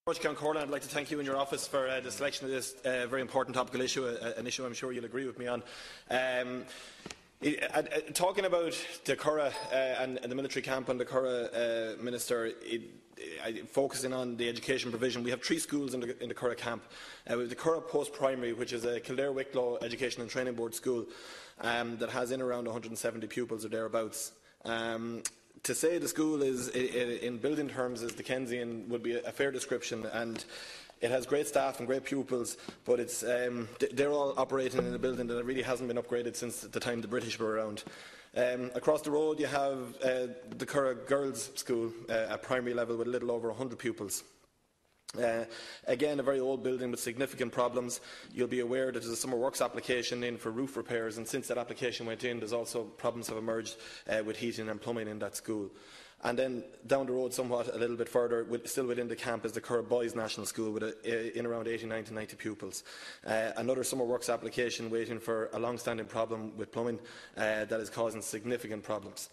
Count Curragh, I'd like to thank you and your office for the selection of this very important topical issue, an issue I'm sure you'll agree with me on. Talking about the Curragh and the military camp and the Curragh Minister, focusing on the education provision, we have 3 schools in the Curragh camp. We have the Curragh Post-Primary, which is a Kildare-Wicklow Education and Training Board school that has in around 170 pupils or thereabouts. To say the school is, in building terms, is Dickensian would be a fair description, and it has great staff and great pupils, but they're all operating in a building that really hasn't been upgraded since the time the British were around. Across the road you have the Curragh Girls' School at primary level with a little over 100 pupils. Again, a very old building with significant problems. You'll be aware that there's a summer works application in for roof repairs, and since that application went in, there's also problems have emerged with heating and plumbing in that school. And then down the road somewhat, a little bit further, still within the camp, is the Curragh Boys National School with in around 89 to 90 pupils. Another summer works application waiting for a long-standing problem with plumbing that is causing significant problems.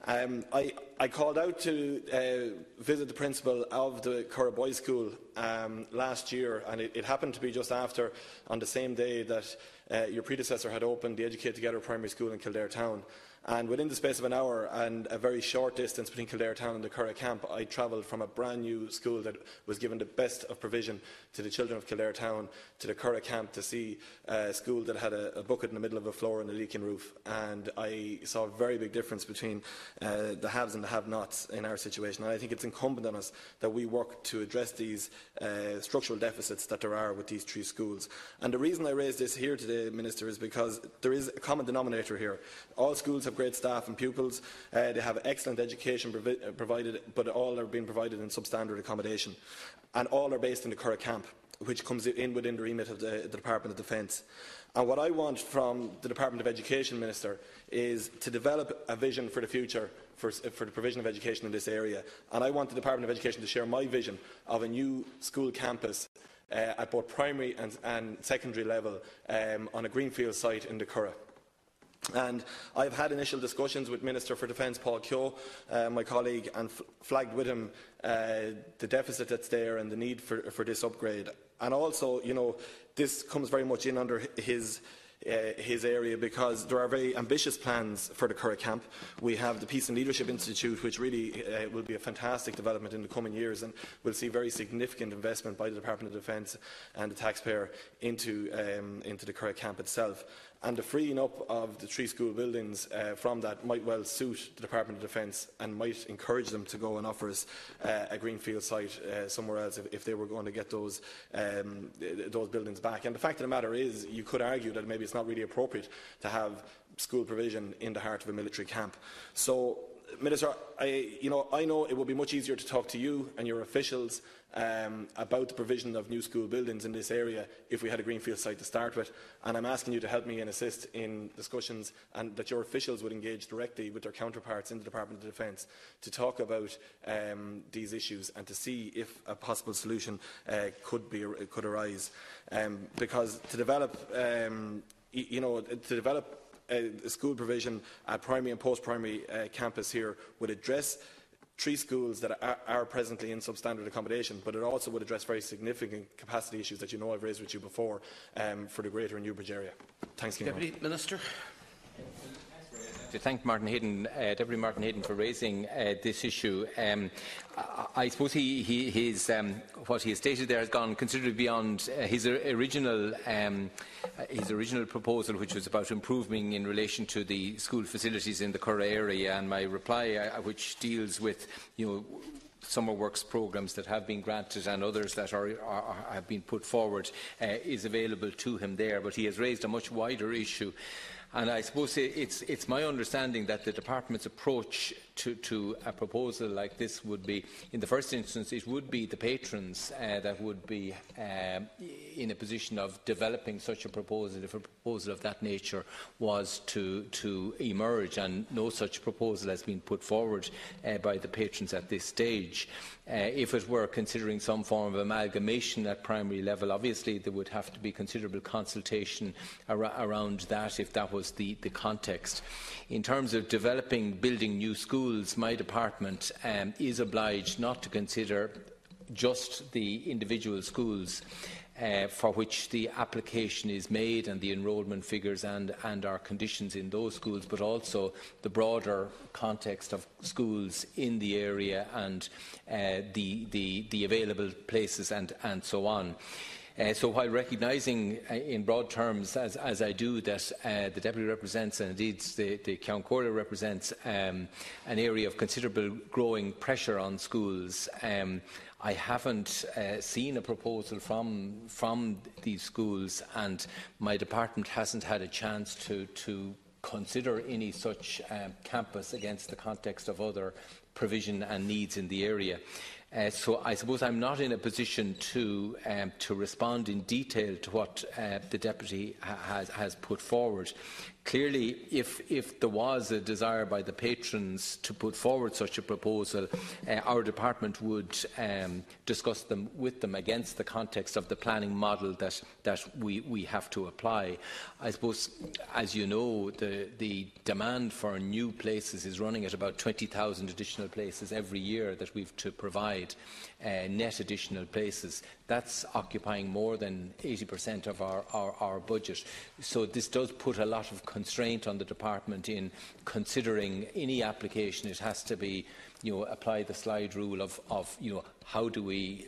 I called out to visit the principal of the Curragh Boys School last year, and it happened to be just after, on the same day that your predecessor had opened the Educate Together primary school in Kildare Town. And within the space of an hour and a very short distance between Kildare Town and the Curragh camp, I travelled from a brand new school that was given the best of provision to the children of Kildare Town to the Curragh camp to see a school that had a bucket in the middle of a floor and a leaking roof. And I saw a very big difference between the haves and the have-nots in our situation. And I think it's incumbent on us that we work to address these structural deficits that there are with these 3 schools. And the reason I raise this here today, Minister, is because there is a common denominator here. All schools have great staff and pupils. They have excellent education provided, but all are being provided in substandard accommodation. And all are based in the Curragh camp, which comes in within the remit of the Department of Defence. And what I want from the Department of Education, Minister, is to develop a vision for the future for the provision of education in this area. And I want the Department of Education to share my vision of a new school campus at both primary and secondary level on a greenfield site in the Curragh. And I've had initial discussions with Minister for Defence Paul Keogh, my colleague, and flagged with him the deficit that's there and the need for this upgrade. And also, you know, this comes very much in under his area, because there are very ambitious plans for the Curragh camp. We have the Peace and Leadership Institute, which really will be a fantastic development in the coming years, and will see very significant investment by the Department of Defence and the taxpayer into the Curragh camp itself. And the freeing up of the 3 school buildings from that might well suit the Department of Defence and might encourage them to go and offer us a greenfield site somewhere else if they were going to get those buildings back. And the fact of the matter is, you could argue that maybe it's not really appropriate to have school provision in the heart of a military camp. So, Minister, I know it would be much easier to talk to you and your officials about the provision of new school buildings in this area if we had a greenfield site to start with, and I'm asking you to help me and assist in discussions, and that your officials would engage directly with their counterparts in the Department of Defence to talk about these issues and to see if a possible solution could arise. Because to develop school provision at primary and post-primary campus here would address 3 schools that are presently in substandard accommodation, but it also would address very significant capacity issues that you know I've raised with you before for the greater Newbridge area. Thanks, Deputy Minister. To thank Deputy Martin Hayden for raising this issue. I suppose what he has stated there has gone considerably beyond his original proposal, which was about improving in relation to the school facilities in the Curragh area, and my reply, which deals with summer works programmes that have been granted and others that have been put forward, is available to him there. But he has raised a much wider issue. And I suppose it's my understanding that the Department's approach to a proposal like this would be, in the first instance, it would be the patrons that would be in a position of developing such a proposal if a proposal of that nature was to emerge, and no such proposal has been put forward by the patrons at this stage. If it were considering some form of amalgamation at primary level, obviously there would have to be considerable consultation around that if that was the context. In terms of building new schools, my department is obliged not to consider just the individual schools for which the application is made and the enrolment figures and our conditions in those schools, but also the broader context of schools in the area and the available places and so on. So while recognising in broad terms, as I do, that the Deputy represents, and indeed the Ceann Comhairle represents, an area of considerable growing pressure on schools, I haven't seen a proposal from these schools, and my department hasn't had a chance to consider any such campus against the context of other provision and needs in the area. So I suppose I'm not in a position to respond in detail to what the Deputy has put forward. Clearly, if there was a desire by the patrons to put forward such a proposal, our department would discuss them with them against the context of the planning model that we have to apply. I suppose, as you know, the demand for new places is running at about 20,000 additional places every year that we have to provide, net additional places. That's occupying more than 80% of our budget. So this does put a lot of constraint on the department in considering any application. It has to be, apply the slide rule of how do we,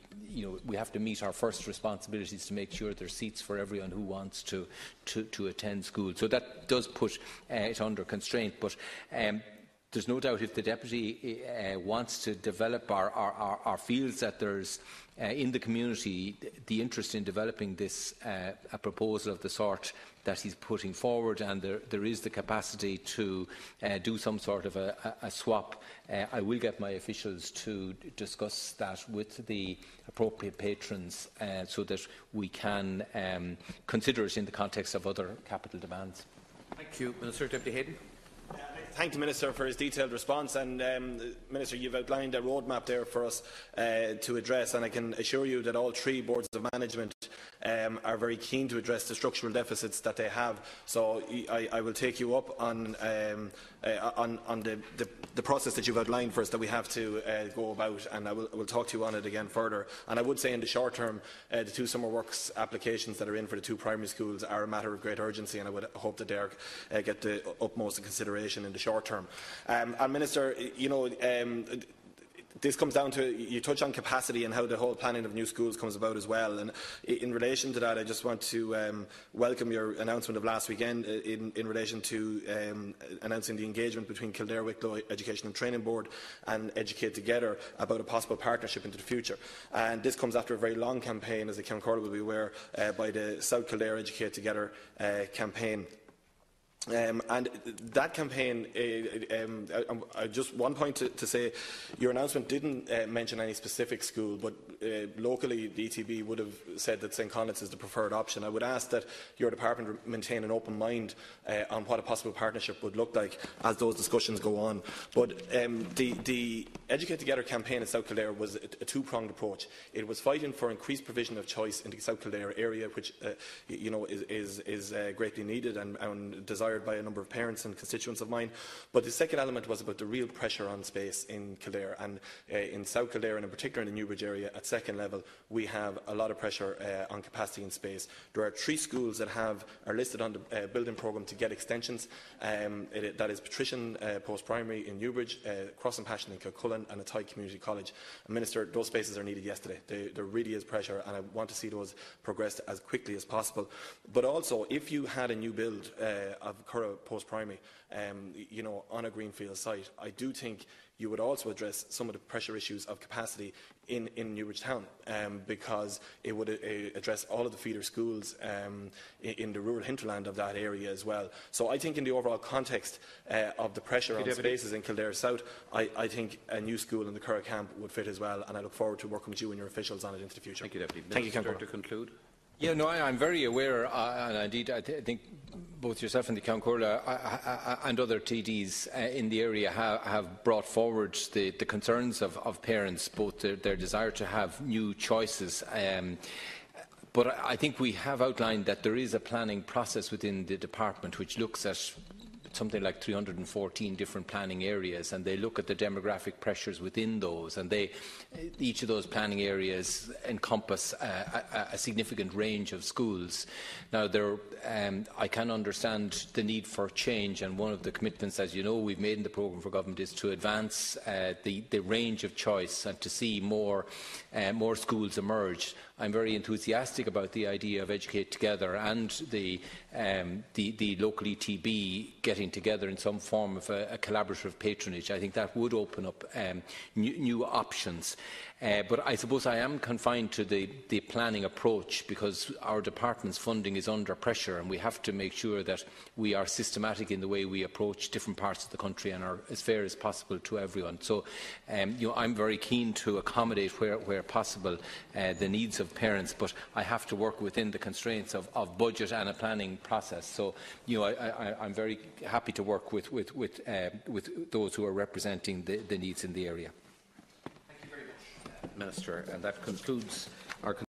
we have to meet our first responsibilities to make sure there are seats for everyone who wants to attend school. So that does put it under constraint. But there's no doubt if the Deputy wants to develop our feels that there's in the community the interest in developing this a proposal of the sort that he's putting forward, and there is the capacity to do some sort of a swap. I will get my officials to discuss that with the appropriate patrons so that we can consider it in the context of other capital demands. Thank you. Minister. Deputy Hayden. Thank the Minister for his detailed response, and Minister, you've outlined a roadmap there for us to address, and I can assure you that all three boards of management are very keen to address the structural deficits that they have. So I will take you up on the process that you've outlined for us that we have to go about, and I will talk to you on it again further. And I would say in the short term, the two summer works applications that are in for the two primary schools are a matter of great urgency, and I would hope that they get the utmost consideration in the short term. And Minister, this comes down to, you touch on capacity and how the whole planning of new schools comes about as well. And in relation to that, I just want to welcome your announcement of last weekend in relation to announcing the engagement between Kildare Wicklow Education and Training Board and Educate Together about a possible partnership into the future. And this comes after a very long campaign, as the Ceann Comhairle will be aware, by the South Kildare Educate Together campaign. And that campaign, just one point to say, your announcement didn't mention any specific school, but locally the ETB would have said that St Conleth's is the preferred option. I would ask that your department maintain an open mind on what a possible partnership would look like as those discussions go on. But the Educate Together campaign in South Kildare was a two-pronged approach. It was fighting for increased provision of choice in the South Kildare area, which is greatly needed and desired by a number of parents and constituents of mine. But the second element was about the real pressure on space in Kildare, and in South Kildare, and in particular in the Newbridge area at second level, we have a lot of pressure on capacity and space. There are 3 schools that are listed on the building programme to get extensions. That is Patrician Post-Primary in Newbridge, Cross and Passion in Kilcullen, and Athy Community College. And Minister, those spaces are needed yesterday. There really is pressure, and I want to see those progressed as quickly as possible. But also, if you had a new build of Curragh Post-Primary, on a greenfield site, I do think you would also address some of the pressure issues of capacity in Newbridge Town, because it would address all of the feeder schools in the rural hinterland of that area as well. So I think in the overall context of the pressure on spaces in Kildare South, I think a new school in the Curragh camp would fit as well, and I look forward to working with you and your officials on it into the future. Thank you, Deputy. Thank you, Ceann to conclude. Yeah, no, I'm very aware, and indeed I think both yourself and the Ceann Comhairle and other TDs in the area have brought forward the concerns of parents, both their desire to have new choices. But I think we have outlined that there is a planning process within the department which looks at something like 314 different planning areas, and they look at the demographic pressures within those, and each of those planning areas encompass a significant range of schools. Now, I can understand the need for change, and one of the commitments, as you know, we've made in the programme for government is to advance the range of choice and to see more schools emerge. I'm very enthusiastic about the idea of Educate Together and the local ETB getting together in some form of a collaborative patronage. I think that would open up new options. But I suppose I am confined to the planning approach because our department's funding is under pressure, and we have to make sure that we are systematic in the way we approach different parts of the country and are as fair as possible to everyone. So I'm very keen to accommodate where possible the needs of parents, but I have to work within the constraints of budget and a planning process. So I'm very happy to work with those who are representing the needs in the area. Minister, and that concludes our